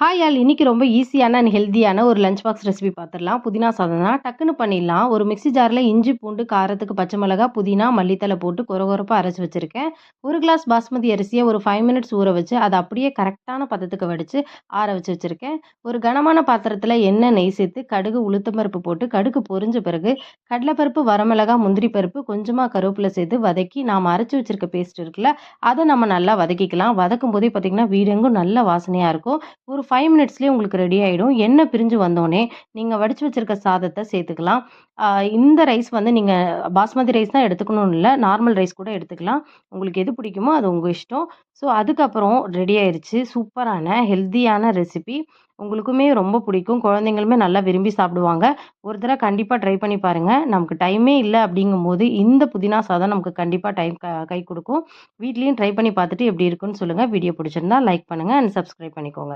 Hi all இன்னைக்கு ரொம்ப ஈஸியான அண்ட் ஹெல்த்தியான ஒரு லஞ்ச் பாக்ஸ் ரெசிபி பார்த்துடலாம். புதினா சாதம் தான், டக்குன்னு பண்ணிடலாம். ஒரு மிக்ஸி ஜாரில் இஞ்சி பூண்டு காரத்துக்கு பச்சை மிளகா புதினா மல்லித்தலை போட்டு கொரகொரப்பாக அரைச்சி வச்சுருக்கேன். ஒரு கிளாஸ் பாஸ்மதி அரிசியை ஒரு 5 மினிட்ஸ் ஊற வச்சு அதை அப்படியே கரெக்டான பதத்துக்கு வடித்து ஆற வச்சு வச்சுருக்கேன். ஒரு கனமான பாத்திரத்தில் எண்ணெய் நெய் சேர்த்து கடுகு உளுத்தம்பருப்பு போட்டு கடுகு பொரிஞ்ச பிறகு கடலைப்பருப்பு வரமிளகா முந்திரி பருப்பு கொஞ்சமாக கருவேப்பிலை சேர்த்து வதக்கி நாம் அரைச்சி வச்சிருக்க பேஸ்ட் இருக்குல்ல, அதை நம்ம நல்லா வதக்கிக்கலாம். வதக்கும் போதே பார்த்திங்கன்னா வீடெங்கும் நல்ல வாசனையாக இருக்கும். ஒரு 5 மினிட்ஸ்லேயே உங்களுக்கு ரெடி ஆகிடும். எண்ணெய் பிரிஞ்சு வந்தோடனே நீங்கள் வடித்து வச்சுருக்க சாதத்தை சேர்த்துக்கலாம். இந்த ரைஸ் வந்து நீங்கள் பாஸ்மதி ரைஸ் தான் எடுத்துக்கணும்னு இல்லை, நார்மல் ரைஸ் கூட எடுத்துக்கலாம். உங்களுக்கு எது பிடிக்குமோ அது உங்கள் இஷ்டம். ஸோ அதுக்கப்புறம் ரெடி ஆயிடுச்சு சூப்பரான ஹெல்த்தியான ரெசிபி. உங்களுக்குமே ரொம்ப பிடிக்கும், குழந்தைங்களுமே நல்லா விரும்பி சாப்பிடுவாங்க. ஒரு தடவை கண்டிப்பாக ட்ரை பண்ணி பாருங்கள். நமக்கு டைமே இல்லை அப்படிங்கும்போது இந்த புதினா சாதம் நமக்கு கண்டிப்பாக கை கொடுக்கும். வீட்லேயும் ட்ரை பண்ணி பார்த்துட்டு எப்படி இருக்குன்னு சொல்லுங்கள். வீடியோ பிடிச்சிருந்தா லைக் பண்ணுங்கள் அண்ட் சப்ஸ்கிரைப் பண்ணிக்கோங்க.